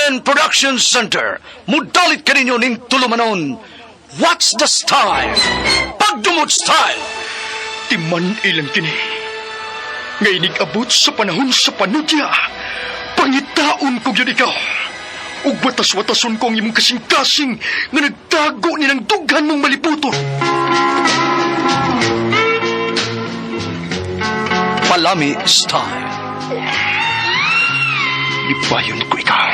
RMN Production Center, mudalit ka ninyo ning tulumanon. What's the style? Pagdumot style! Timan ilang kini. Ngay abot sa panahon sa panudya. Pangitaon ko yun ikaw. Ug watas-watason ko ang imong kasing-kasing nga nagtago ni ng dughan mong maliputon. Palami style. Ibayon ko ikaw.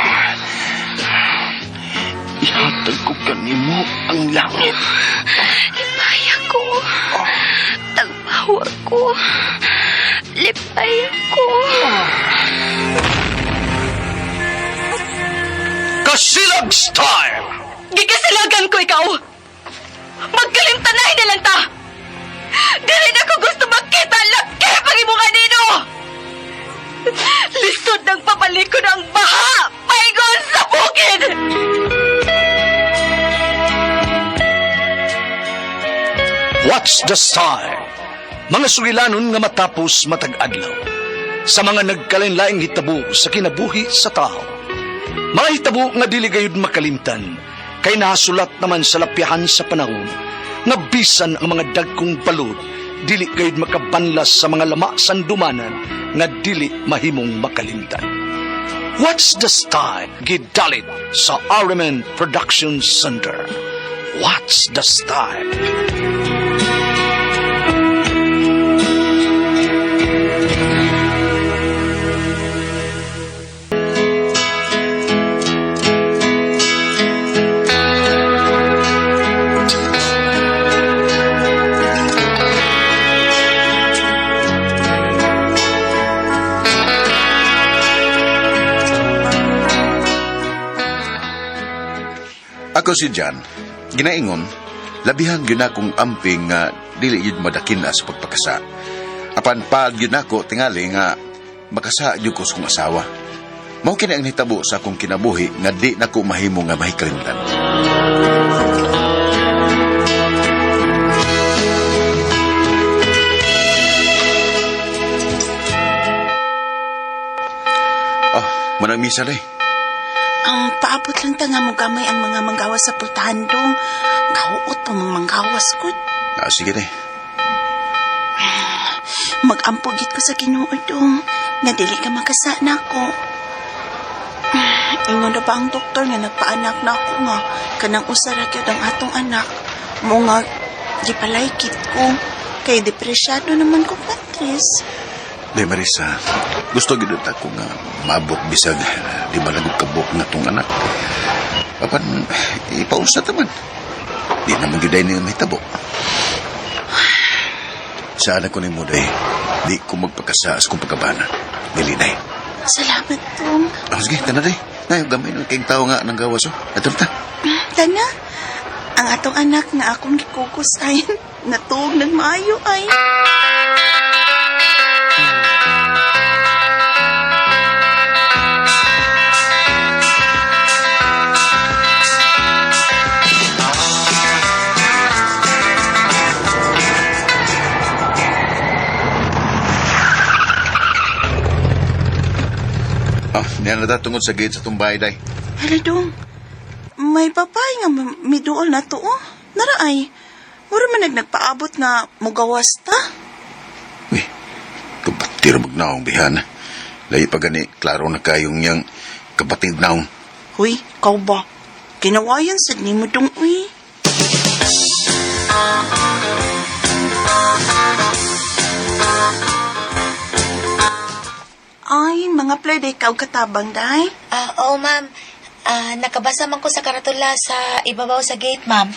Ihatag ko kanimo ang langit. Lipaya ko. Tagbawa ko. Lipaya ko. Kasilag style. Gikasilagan ko ikaw. Magkalimtanay na lang ta. Dili na ko gusto makita ang laki pag imong kanino. Lisod ng papalikod ang baha. Paigon sa bukid. What's the style? Mga sugilanon nga matapos matag-adlaw. Sa mga nagkalain-laing hitabo sa kinabuhi sa tao. Mga hitabo nga dili gayud makalimtan, kay nasulat naman sa lapyahan sa panahon, nga bisan ang mga dagkong balod, dili gayud makabanlas sa mga lama sandumanan, nga dili mahimong makalimtan. What's the style? Gidalit sa RMN Production Center. What's the style? Ako si Jan, ginaingon, labihan yun akong amping nga dili yun madakin na sa pagpakasa. Apan pag yun ako tingali nga makasa yun ko sa asawa. Mao kini ang hitabo sa akong kinabuhi nga di na ko mahimo nga mahikalimtan. Manang misa day. Ang paabot lang ta nga mo gamay ang mga manggawas sa pultahan dong. Kauot pa mga manggawas ko. Sige day. Mag-ampugit ko sa Ginoo dong. Nga dili ka makasa na ako. Ingon na ba ang doktor nga nagpaanak na ako nga kanang usara gyud ang atong anak. Mo nga gipalaykit ko. Kay depresyado naman ko, Patrice. Day Marisa, gusto gid ako nga maabot bisag di malagog kabuk na tong anak. Apan ipaus na taman. Di naman giday ni mahitabo. Saan ako ni mo day? Di ko magpakasaas kung pagkabana. Milinay. Salamat, Tom. Sige, tana day. Nay, gamay ng kayong tao nga ng gawas. Ato ta. Tana, ang atong anak nga akong gikukus ay natuog ng maayo ay. Niyan na tungod sa gate sa tumbay, day. Hala dong, may papay nga miduol na to, oh. Naraay, mura man nagpaabot nga mugawas ta. Uy, kabatir magnaong bihan. Lahi pa gani, klaro na kayong niyang kapatid naong. Huy, kau ba? Kinawayan sa ni mo dong, uy. Ay, mga play ikaw katabang, day. Oo, ma'am. Nakabasa man ko sa karatula sa ibabaw sa gate, ma'am.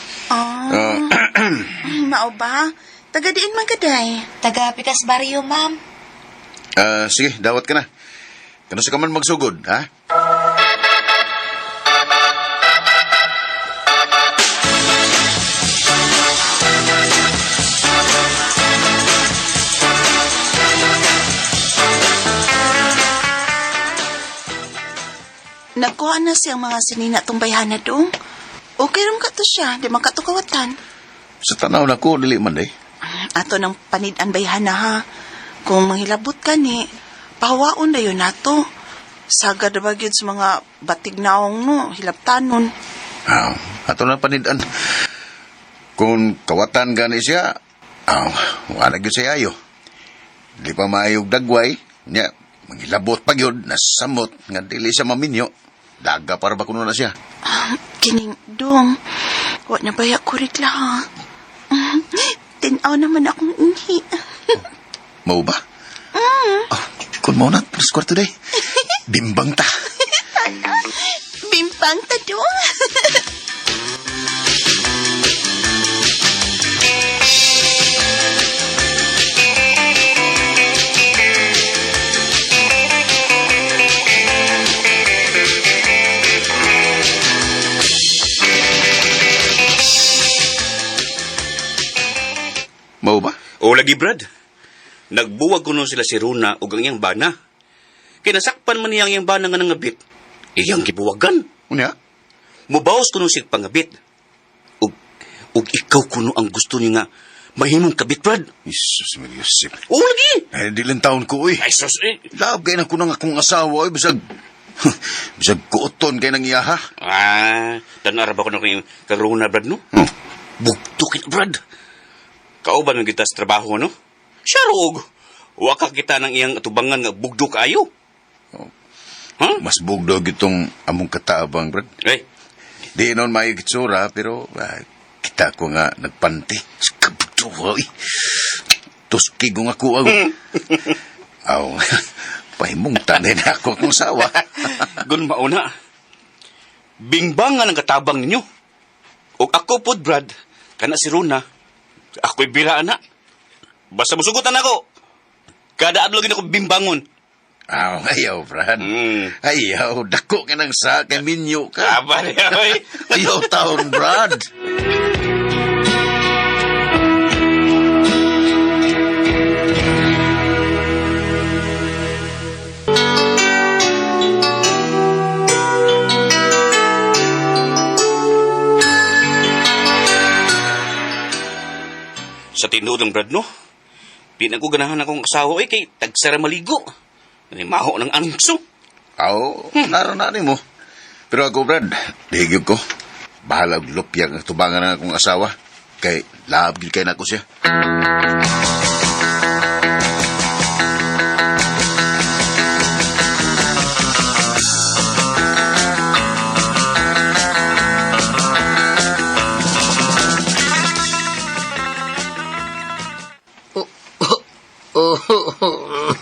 Mao ba? Taga diin man ka, day. Taga Pikas Barrio, ma'am. Sige, dawat ka na. Kano sa kaman magsugod, ha? Nagkuha na siyang mga sinina tong bayhana dong. Okay ram ka to siya, di man ka to kawatan. Sa tanaw na ko, dili man day. Ato ng panidan bayhana ha. Kung manghilabot ka ni, pahawaon na yun nato. Sagad ba gyud sa mga batig naong no, hilabtanon. Ato na panidan. Kung kawatan gani siya, wala gyud siya ayo. Di pa maayog dagway, niya, mangilabot pa gyud, nasamot, nga dili siya maminyo. Daga para ba kuno na siya? Kining dong, wa na baya ko rigla ha. Tinaw naman akong inhi. Mau ba? Kung mo na, plus kwarto day. Bimbang ta. Bimpang ta dong. Mau ba? O lagi, Brad. Nagbuwag ko nun sila si Runa o ang iyang bana. Kinasakpan man niyang iyang bana nga nangabit. Iyang gibuwagan. Unya? Mubawas ko nun siya pangabit. Ug ikaw kuno ang gusto niya nga mahimong kabit, Brad. Isus, Yusip. O lagi! Ay, dilang taon ko, uy. Ay, sus, Lab kayo na ko ng akong asawa, uy. Bisag kuoton kayo ng iyaha. Tanara ba ko na kayong karuna, Brad, no? Bugtukin, Brad. Kauban ng kita sa trabaho, no? Siya roog. Waka kita ng iyang atubangan nga bugdo kaayo. Mas bugdog itong among katabang, Brad. Eh, Di noon may gitsura, pero kita ko nga nagpanti. Kabugdo, uy. Tuski ko nga ko, aw. Pahimungtan din ako akong sawa. gun mauna. Bingbangan ang katabang ninyo. O ako po, Brad, kana si Runa, ako'y biraan na. Basta musugutan ako. Kada adlaw gina ko bimbangon. Ayaw, Brad. Ayaw, dako ka ng sa minyo ka. Kabar, ay. Ayaw taon, Brad. Sa tinudong, Brad, no? Di na ko ganahan akong asawa, kay tagsara maligo. Maho ng angso. Naroon na mo. Pero ako, Brad, dihigib ko. Bahala og lupyag ang tubangan ng akong asawa. Kay labgil kay na ko siya.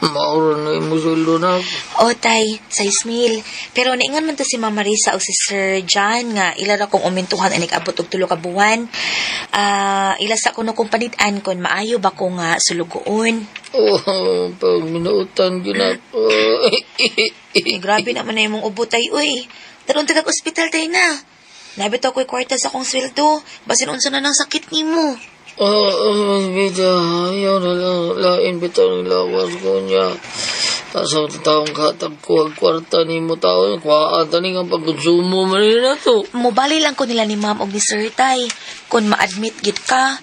Mauro na yung musuldo na. O, tay, sa Ismail. Pero naingan man to si Mama Risa o si Sir John nga ilara kong umintuhan anik abot og 3 ka buwan. Ila sa kuno kong panitaan kon maayo ba ko nga sulugoon. Pag minutan gina. Grabe naman na yung ubotay, uy. Taron tagag ospital tayo na. Nabito ako'y kwarta sa akong sweldo. Basin unsa na ng sakit ni mo. Bida, ayaw na lang lain bitaw ng lawas ko niya. Sa taong katag ko ang kwarta ni mo tao, kwaan tani nga pagkonsumo man na to. Mobali lang ko nila ni ma'am og ni Sir Tay. Kung ma-admit gid ka.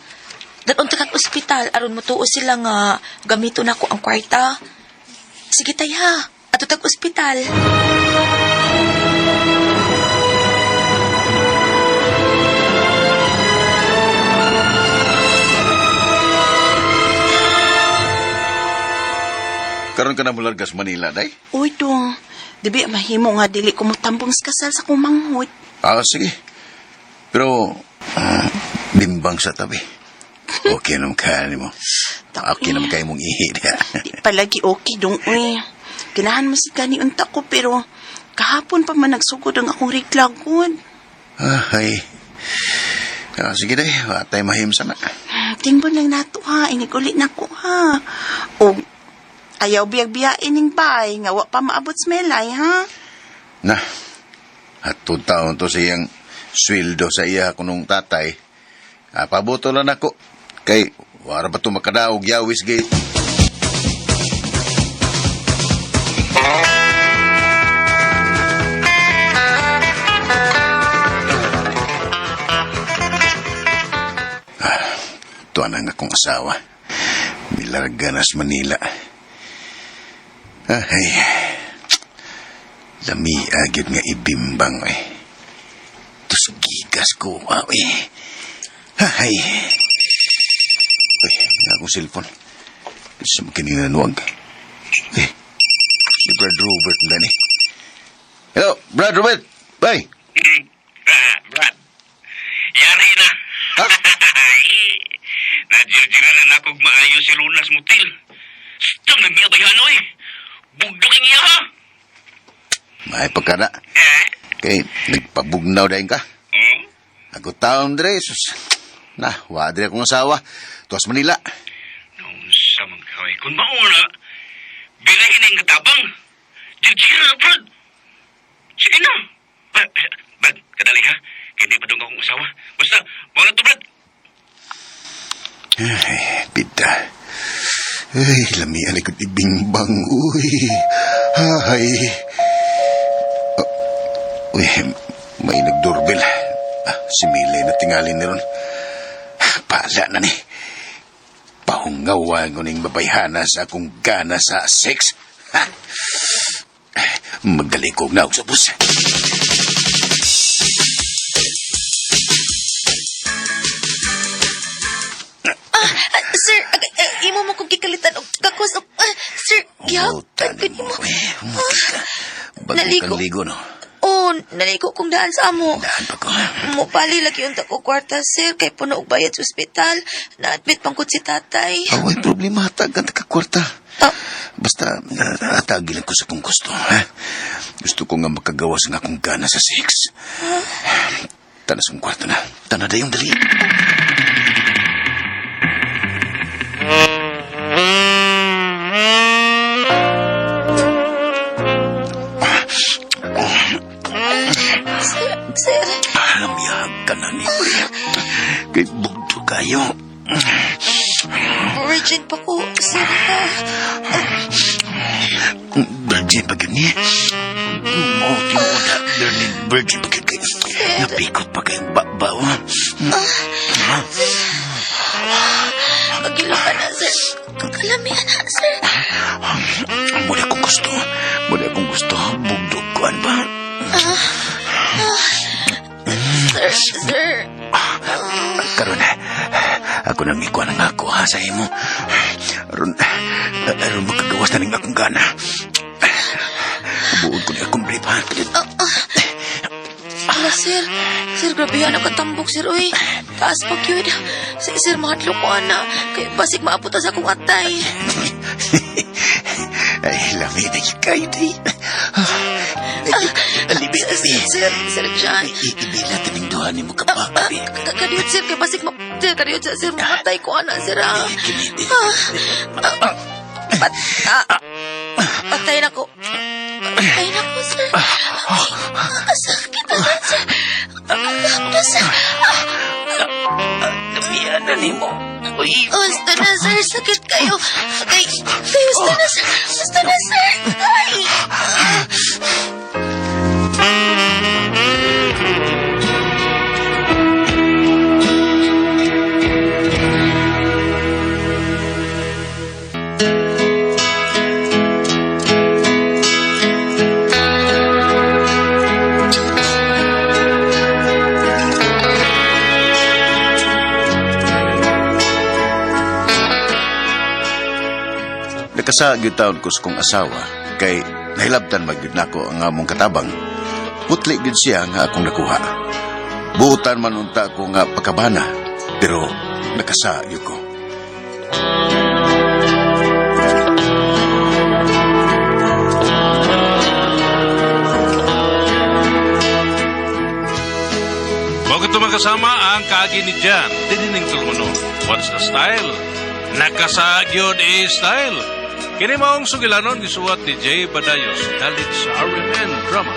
Daton tagag ospital aron mo tuo sila nga gamito na ko ang kwarta. Sige tay ha. Ato tag ospital. Karon ka na mulargas Manila, day? Uy dong, dibi mahimo nga dili ko motambong sa kasal sa kumanghod. Sige. Pero, bimbang sa tabi. Okay naman ka mo. Okay naman kayo mong ihi niya. Di palagi okay dong, uy. Ganahan mo si gani unta ko, pero kahapon pa man nagsugod ang akong reglagod. Ay. Sige day, watay mahim sana. Tingbon lang nato ha, inigulit na ko ha. O, ayaw biyag-biyain ning bay, nga wa pa maabot sa melay ha. Na, hatod taon to siyang sweldo sa iya kunong tatay. Pabuto lang ako. Kay, wara ba ito makadaog yawis gate? Tuwan ang akong asawa. Milarganas Manila. Ay, Lami agad nga ibimbang eh. Tus gigas ko, eh. Ay. Uy, nga akong cellphone. Sa makininanuag. Eh, si Brad Robert na ni. Hello, Brad Robert. Bye. Brad, yari na. Ha? Nadyan na akong maayo si Lunas Mutil. Siyang nagmiyabayano eh. Bugduking iya ha. May pagkana. Kay, nagpabugnaw dahil ka. Hmm? Ako taon dre, sus. Na, wadre akong asawa. Tuwas Manila. Noon sa mga kaway. Kung mauna, bilay na yung katabang. Jirjira na, Brad. Sige na. Brad, kadali ha. Hindi pa doon akong asawa. Basta, mauna to, Brad. Ay, bida. Ay, lami alikot ibingbang. Uy. Ay. Uy, may nagdoorbell. Si Milay na tingali ni ron. Pala na ni. Pahungawan ko ning babayhana sa akong gana sa sex. Ha? Magalikog na ako sa bus. Sir, imo mo kong kikalitan og kakos og sir, Umutan gid mo. mo. Bago Naligo. kang ligo, no? Oh, naligo kong daan sa amo. Daan pa ko. Mupali lagi unta ko kwarta, sir, kay puno og bayad sa ospital. Na-admit pangkot si tatay. Away problema, hatag ang takakwarta. Ah, Basta, atagilan ko sa kung gusto. Ha? Gusto ko nga makagawas ng akong gana sa sex. Tanas kong kwarto na. Tanada yung dali. sir, Lamiyag ka na ni Kuya. Kay bugto kayo. virgin pa ko, sir. Virgin pa yun niya. Tinuda. Virgin pa yun kayo. Napikot pa kayong babaw. Kagilo ka na, sir. Kakalamihan na, sir. Muli akong gusto. Muli akong gusto. Bugdo ko ba? Sir. Karon, ako nang ikuha ng ako ha sa imo. Aron makagawas na ning akong gana. Buod ko na akong brief ha. Ala, sir. Sir, grabehan ang katambok, sir. Uy, taas pa yun. Sir, mahadlo ko, ana. Kaya basig maabot sa akong atay. Ay, lamig na kayo di. Alibit na di. Sir John. Iibilat na ning duha ni mo kapapari. Kadiyot, sir. Kaya basig kadiyot, sir. Mamatay ko, ana, sir. Patay na ko. Patay na ko, sir. Sakit na, sir. Ano, sir? Damihan na ni mo. Uy. Basta na, sir. Sakit kayo. Basta na, sir. Basta na, sir. Ay. Nakasa gyud ko sa kong asawa kay nahilabtan magyud nako ang among katabang. Putli gyud siya nga akong nakuha. Buutan man unta ko nga pakabana pero nakasa gyud ko. Bago ito magkasama ang kaagi ni Jan, dinining tulmono. What's the style? Nakasagyon style. Kini maong sugilanon gisuwat ni Jay Badayos, dalit sa RMN Drama.